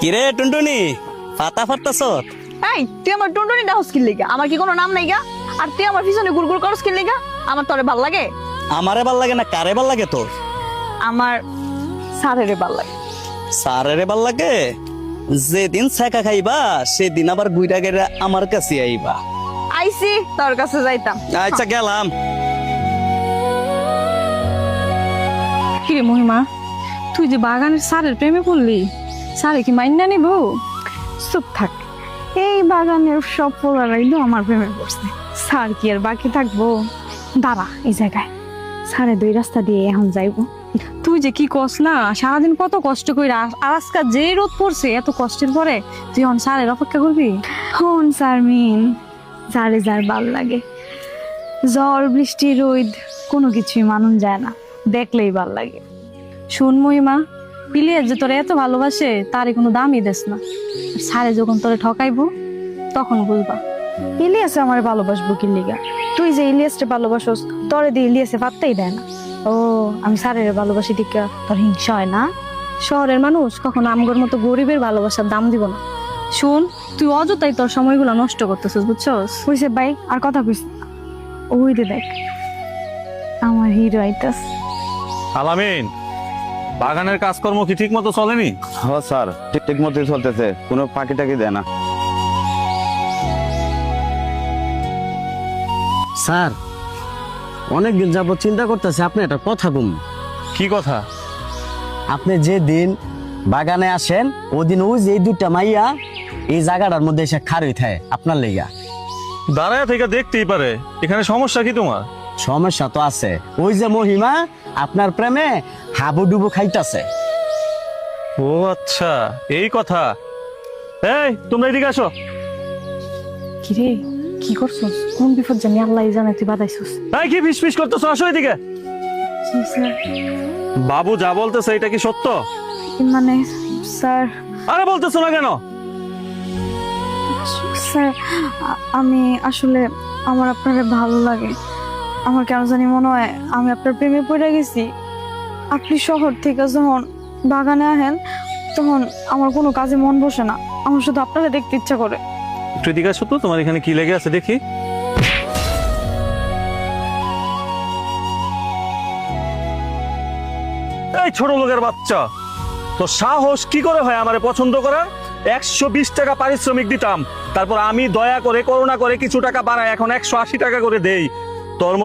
কিরে টুনটুনি পাতা ফাটতাছ? এই তুই আমার টুনটুনি ডাহস কি লিগা? আমার কি কোনো নাম নাই গা? আর তুই আমার পিছনে গুড়গুড় করস কি লিগা? আমার তোরে ভাল লাগে? আমারে ভাল লাগে না কারে ভাল লাগে তোর? আমার সারেরে ভাল লাগে। সারেরে ভাল লাগে? যেদিন ছাকা খাইবা সেদিন আবার গুইরা গেরা আমার কাছে আইবা। আইসি তোর কাছে যাইতাম। আচ্ছা গেলাম। কিরে মহিমা, তুই যে বাগানের সারের প্রেমে পড়লি, সারে কি মাইন্না নিব? চুপ থাক। এই বাগানের সব পোলারাইলো আমার প্রেমে পড়ছে। স্যার কি আর বাকি থাকবো? দাঁড়া এই জায়গায়, সাড়ে 2 রাস্তা দিয়ে এখন যাইবো। তুই যে কি কস না, সারাদিন কত কষ্ট করে, আর আজকে যে রোদ পড়ছে এত কষ্টের পরে তুই এখন সারের অপেক্ষা করবি? হন শারমিন, যারে যার ভাল লাগে। ঝড় বৃষ্টি রোদ কোনো কিছুই মানুন যায় না, দেখলেই ভাল লাগে। শোন মহিমা, পিলিয়ার যে তোরা এত ভালোবাসে তারে কোনো দামই দেস না। আর সারে যখন তোরে ঠকাইবো তখন বলবা। ইলিয়াসে আমার ভালোবাসবো কি লিগা? তুই যে ইলিয়াসকে ভালোবাসোস, তোরে দিয়ে ইলিয়াসে পাত্তাই দেয় না। ও আমি সারের ভালোবাসি দিকে তোর হিংসা হয় না? শহরের মানুষ কখনো আমগর মতো গরিবের ভালোবাসার দাম দিব না। শোন, তুই অযথাই তোর সময়গুলো নষ্ট করতেছিস, বুঝছস? হইছে ভাই, আর কথা কইস না। ওই দে দেখ আমার হিরো আইতাস। আলামিন, বাগানের কাজকর্ম কি ঠিক মতো চলেনি? হ্যাঁ স্যার, ঠিক মতোই চলতেছে, কোনো ফাঁকি টাকি দেয় না। স্যার, অনেকদিন যাবত চিন্তা করতেছে আপনি একটা কথা বলুন। কি কথা? আপনি যে দিন বাগানে আসেন ওদিন ওই যে এই দুটা মাইয়া এই জায়গাটার মধ্যে এসে খাড়ই থাকে আপনার লেগা। দাঁড়ায় থেকে দেখতেই পারে, এখানে সমস্যা কি তোমার? সমস্যা তো আছে, ওই যে মহিমা আপনার প্রেমে হাবুডুবু খাইতেছে। ও আচ্ছা, এই কথা। এই তোমরা এদিকে আসো। কিরে কি করছস? কোন বিপদ জানি আল্লাহ জানে, তুই বাদাইছস। এই কি ফিস করতেছো? আসো এদিকে। বাবু যা বলতেছে এটা কি সত্য? মানে স্যার, আরে বলতেছো না কেন? স্যার আমি আসলে, আমার আপনারে ভালো লাগে। আমার কেন জানি মনে হয় আমি আপনার প্রেমে পড়ে গেছি। আপনি শহর থেকে যখন বাগানে আহেন তখন আমার কোনো কাজে মন বসে না, আমার শুধু আপনারে দেখতে ইচ্ছা করে। একটু এদিকে আসো তো, তোমার এখানে কি লেগে আছে দেখি। এই ছোট লোকের বাচ্চা, তো সাহস কি করে হয় আমারে পছন্দ করার? 120 টাকা পারিশ্রমিক দিতাম, তারপর আমি দয়া করে করোনা করে কিছু টাকা বাড়ায় এখন 180 টাকা করে দেই।